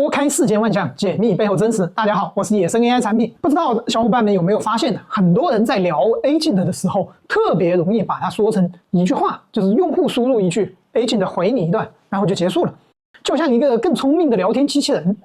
拨开世间万象，解密背后真实。大家好，我是野生 AI 产品。不知道小伙伴们有没有发现呢？很多人在聊 Agent 的时候，特别容易把它说成一句话，就是用户输入一句 ，Agent 回你一段，然后就结束了，就像一个更聪明的聊天机器人。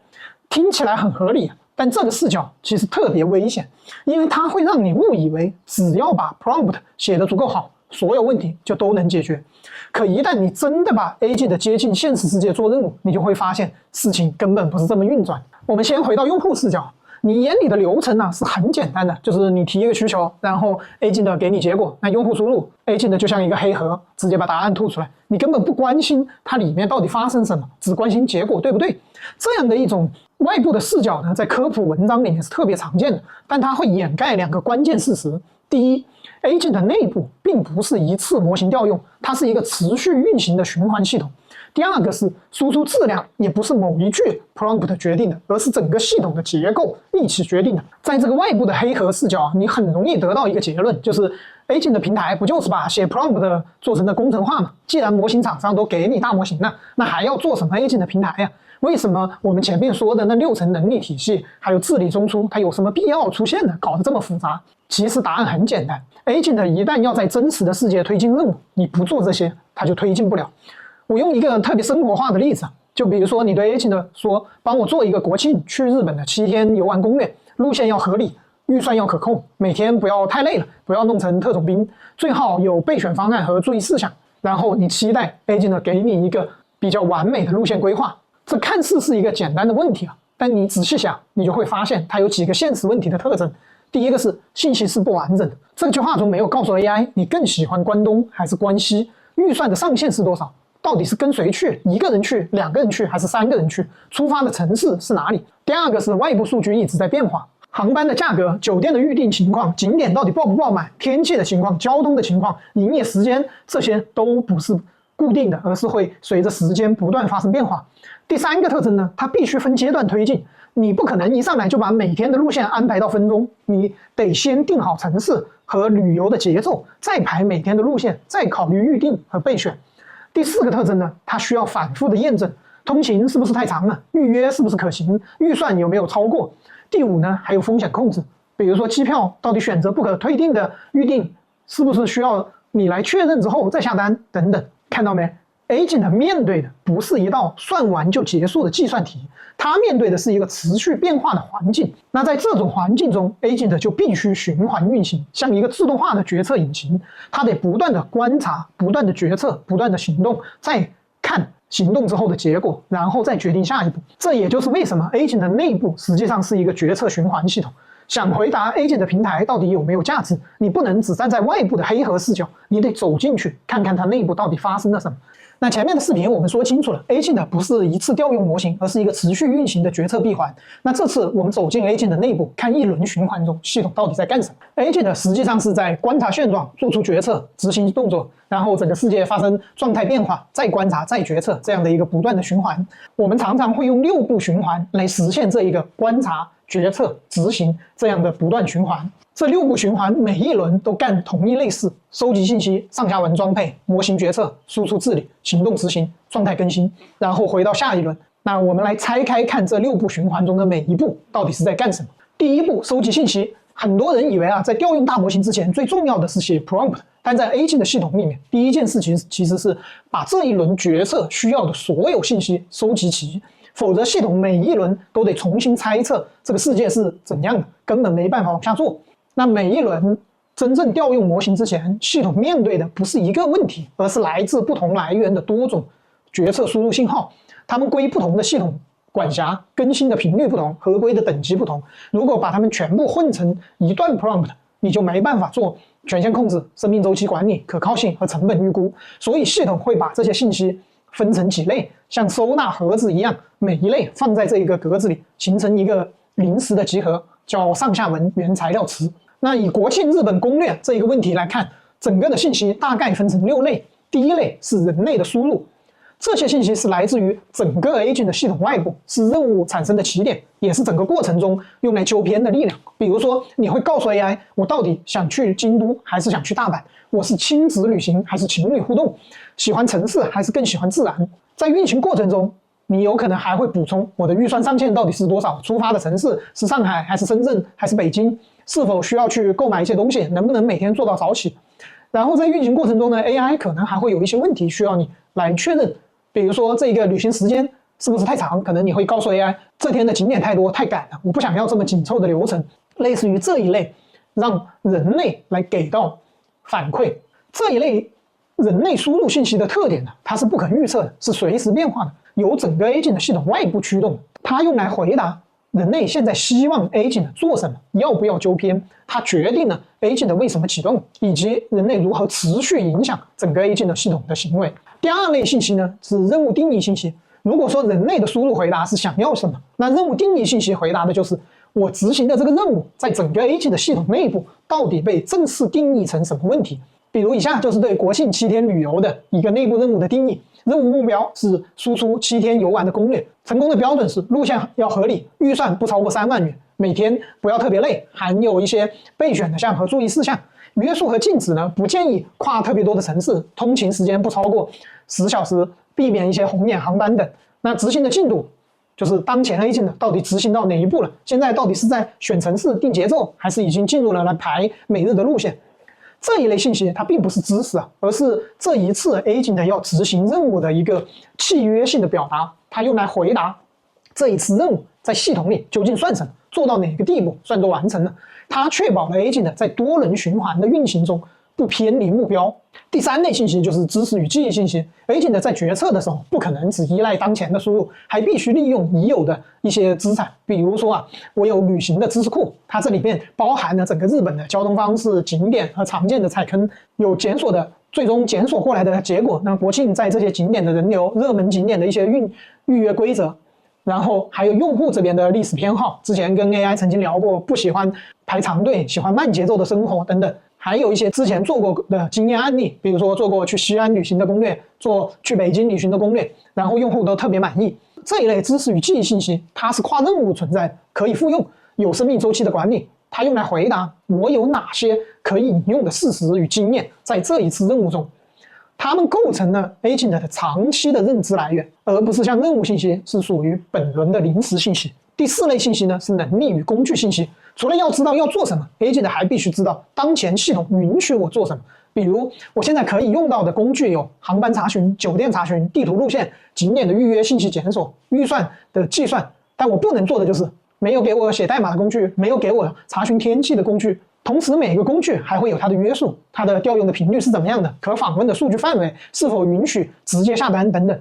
听起来很合理，但这个视角其实特别危险，因为它会让你误以为只要把 prompt 写得足够好，所有问题就都能解决。可一旦你真的把 Agent 接进现实世界做任务，你就会发现事情根本不是这么运转。我们先回到用户视角，你眼里的流程呢是很简单的，就是你提一个需求，然后 Agent 给你结果，那用户输入 Agent 就像一个黑盒，直接把答案吐出来，你根本不关心它里面到底发生什么，只关心结果，对不对？这样的一种外部的视角呢，在科普文章里面是特别常见的，但它会掩盖两个关键事实。第一， Agent 内部并不是一次模型调用，它是一个持续运行的循环系统。第二个是输出质量也不是某一句 prompt 决定的，而是整个系统的结构一起决定的。在这个外部的黑盒视角，你很容易得到一个结论，就是 Agent 的平台不就是把写 prompt 做成的工程化吗？既然模型厂商都给你大模型了，那还要做什么 Agent 的平台呀？为什么我们前面说的那6层能力体系还有治理中枢，它有什么必要出现呢？搞得这么复杂？其实答案很简单， Agent 一旦要在真实的世界推进任务，你不做这些，它就推进不了。我用一个特别生活化的例子，就比如说你对 Agent 说，帮我做一个国庆去日本的7天游玩攻略，路线要合理，预算要可控，每天不要太累了，不要弄成特种兵，最好有备选方案和注意事项，然后你期待 Agent 给你一个比较完美的路线规划。这看似是一个简单的问题啊，但你仔细想，你就会发现它有几个现实问题的特征。第一个是信息是不完整的，这句话中没有告诉 AI 你更喜欢关东还是关西，预算的上限是多少，到底是跟谁去，一个人去，2个人去，还是3个人去，出发的城市是哪里。第二个是外部数据一直在变化，航班的价格、酒店的预订情况、景点到底爆不爆满、天气的情况、交通的情况、营业时间，这些都不是固定的，而是会随着时间不断发生变化。第3个特征呢，它必须分阶段推进，你不可能一上来就把每天的路线安排到分钟，你得先定好城市和旅游的节奏，再排每天的路线，再考虑预定和备选。第4个特征呢，它需要反复的验证，通勤是不是太长了，预约是不是可行，预算有没有超过。第5呢，还有风险控制，比如说机票到底选择不可退订的预定，是不是需要你来确认之后再下单等等。看到没？Agent 面对的不是一道算完就结束的计算题，它面对的是一个持续变化的环境。那在这种环境中 ，Agent 就必须循环运行，像一个自动化的决策引擎，它得不断的观察、不断的决策、不断的行动，再看行动之后的结果，然后再决定下一步。这也就是为什么 Agent 的内部实际上是一个决策循环系统。想回答 Agent 的平台到底有没有价值，你不能只站在外部的黑盒视角，你得走进去看看它内部到底发生了什么。那前面的视频我们说清楚了 ，Agent 不是一次调用模型，而是一个持续运行的决策闭环。那这次我们走进 Agent 的内部，看一轮循环中系统到底在干什么。Agent 实际上是在观察现状，做出决策，执行动作，然后整个世界发生状态变化，再观察，再决策，这样的一个不断的循环。我们常常会用6步循环来实现这一个观察、决策、执行这样的不断循环。这6步循环每一轮都干同一类事：收集信息、上下文装配、模型决策、输出治理、行动执行、状态更新，然后回到下一轮。那我们来拆开看这6步循环中的每一步到底是在干什么。第1步，收集信息。很多人以为在调用大模型之前，最重要的是写 prompt， 但在 Agent 的系统里面，第一件事情其实是把这一轮决策需要的所有信息收集齐。否则系统每一轮都得重新猜测这个世界是怎样的，根本没办法往下做。那每一轮真正调用模型之前，系统面对的不是一个问题，而是来自不同来源的多种决策输入信号，它们归不同的系统管辖，更新的频率不同，合规的等级不同。如果把它们全部混成一段 prompt， 你就没办法做权限控制、生命周期管理、可靠性和成本预估。所以系统会把这些信息分成几类，像收纳盒子一样，每一类放在这一个格子里，形成一个临时的集合，叫上下文原材料池。那以国庆日本攻略这一个问题来看，整个的信息大概分成6类。第1类是人类的输入，这些信息是来自于整个 Agent 的系统外部，是任务产生的起点，也是整个过程中用来纠偏的力量。比如说，你会告诉 AI， 我到底想去京都还是想去大阪？我是亲子旅行还是情侣互动？喜欢城市还是更喜欢自然？在运行过程中，你有可能还会补充我的预算上限到底是多少，出发的城市是上海还是深圳还是北京，是否需要去购买一些东西，能不能每天做到早起。然后在运行过程中呢 AI 可能还会有一些问题需要你来确认，比如说这个旅行时间是不是太长，可能你会告诉 AI 这天的景点太多太赶了，我不想要这么紧凑的流程，类似于这一类让人类来给到反馈。这一类人类输入信息的特点呢，它是不可预测的，是随时变化的，由整个 agent 的系统外部驱动，它用来回答人类现在希望 agent 做什么，要不要纠偏，它决定了 agent 为什么启动，以及人类如何持续影响整个 agent 系统的行为。第二类信息呢，是任务定义信息。如果说人类的输入回答是想要什么，那任务定义信息回答的就是我执行的这个任务在整个 agent 的系统内部到底被正式定义成什么问题。比如以下就是对国庆7天旅游的一个内部任务的定义。任务目标是输出7天游玩的攻略，成功的标准是路线要合理，预算不超过3万元，每天不要特别累，含有一些备选的项和注意事项。约束和禁止呢，不建议跨特别多的城市，通勤时间不超过10小时，避免一些红眼航班等。那执行的进度就是当前 agent 到底执行到哪一步了，现在到底是在选城市定节奏，还是已经进入了来排每日的路线。这一类信息它并不是知识啊，而是这一次 agent 要执行任务的一个契约性的表达，它用来回答这一次任务在系统里究竟算什么，做到哪个地步算作完成了。它确保了 agent 在多轮循环的运行中不偏离目标。第三类信息就是知识与记忆信息。agent 在决策的时候不可能只依赖当前的输入，还必须利用已有的一些资产。比如说我有旅行的知识库，它这里面包含了整个日本的交通方式、景点和常见的踩坑，有检索的最终检索过来的结果，那国庆在这些景点的人流、热门景点的一些预约规则，然后还有用户这边的历史偏好，之前跟 AI 曾经聊过，不喜欢排长队，喜欢慢节奏的生活等等。还有一些之前做过的经验案例，比如说做过去西安旅行的攻略，做去北京旅行的攻略，然后用户都特别满意。这一类知识与记忆信息，它是跨任务存在的，可以复用，有生命周期的管理，它用来回答我有哪些可以引用的事实与经验，在这一次任务中，它们构成了 agent 的长期的认知来源，而不是像任务信息是属于本轮的临时信息。第四类信息呢，是能力与工具信息。除了要知道要做什么 ，agent 还必须知道当前系统允许我做什么。比如我现在可以用到的工具有航班查询、酒店查询、地图路线、景点的预约信息检索、预算的计算，但我不能做的就是没有给我写代码的工具，没有给我查询天气的工具。同时每个工具还会有它的约束，它的调用的频率是怎么样的，可访问的数据范围是否允许直接下单等等。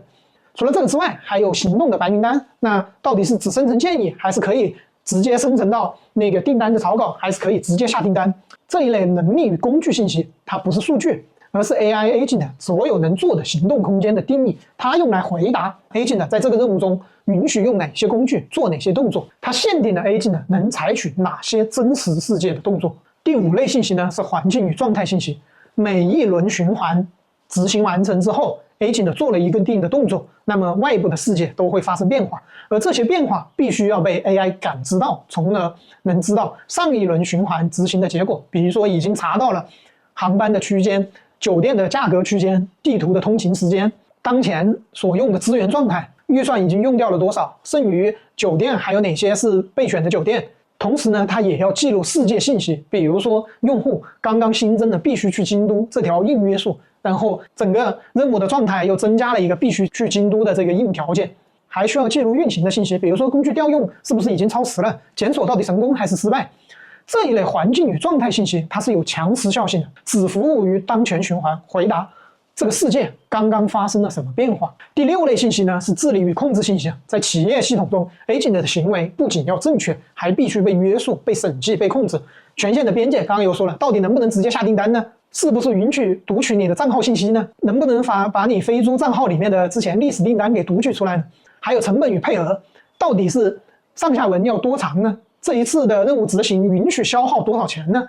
除了这个之外，还有行动的白名单，那到底是只生成建议，还是可以直接生成到那个订单的草稿，还是可以直接下订单？这一类能力与工具信息，它不是数据，而是 AI agent 所有能做的行动空间的定义。它用来回答 agent 在这个任务中允许用哪些工具做哪些动作，它限定了 agent 能采取哪些真实世界的动作。第五类信息呢，是环境与状态信息。每一轮循环执行完成之后， agent 做了一个定的动作，那么外部的世界都会发生变化，而这些变化必须要被 AI 感知到，从而能知道上一轮循环执行的结果。比如说已经查到了航班的区间、酒店的价格区间、地图的通勤时间、当前所用的资源状态、预算已经用掉了多少，剩余酒店还有哪些是备选的酒店。同时呢，它也要记录世界信息，比如说用户刚刚新增的必须去京都这条硬约束，然后整个任务的状态又增加了一个必须去京都的这个硬条件，还需要记录运行的信息，比如说工具调用是不是已经超时了，检索到底成功还是失败。这一类环境与状态信息，它是有强时效性的，只服务于当前循环，回答这个世界刚刚发生了什么变化。第六类信息呢，是治理与控制信息。在企业系统中 agent 的行为不仅要正确，还必须被约束、被审计、被控制。权限的边界刚刚有说了，到底能不能直接下订单呢？是不是允许读取你的账号信息呢？能不能把你飞猪账号里面的之前历史订单给读取出来呢？还有成本与配额，到底是上下文要多长呢？这一次的任务执行允许消耗多少钱呢？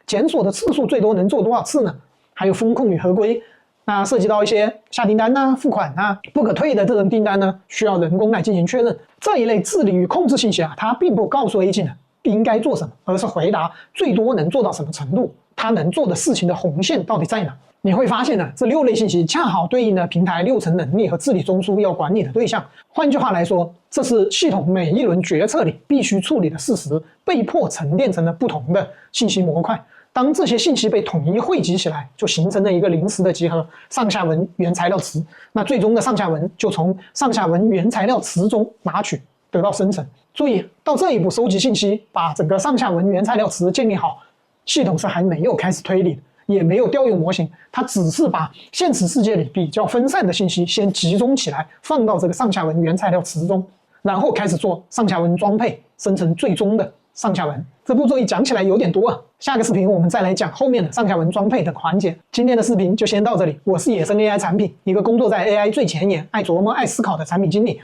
检索的次数最多能做多少次呢？还有风控与合规，那涉及到一些下订单呐、付款呐、不可退的这种订单呢，需要人工来进行确认。这一类治理与控制信息它并不告诉 agent 应该做什么，而是回答最多能做到什么程度，它能做的事情的红线到底在哪。你会发现呢，这6类信息恰好对应了平台6层能力和治理中枢要管理的对象。换句话来说，这是系统每一轮决策里必须处理的事实，被迫沉淀成了不同的信息模块。当这些信息被统一汇集起来，就形成了一个临时的集合上下文原材料池。那最终的上下文就从上下文原材料池中拿取，得到生成。注意到这一步收集信息，把整个上下文原材料池建立好，系统是还没有开始推理的，也没有调用模型，它只是把现实世界里比较分散的信息先集中起来，放到这个上下文原材料池中，然后开始做上下文装配，生成最终的上下文。这步骤一讲起来有点多啊，下个视频我们再来讲后面的上下文装配等环节。今天的视频就先到这里，我是野生 AI 产品，一个工作在 AI 最前沿、爱琢磨、爱思考的产品经理。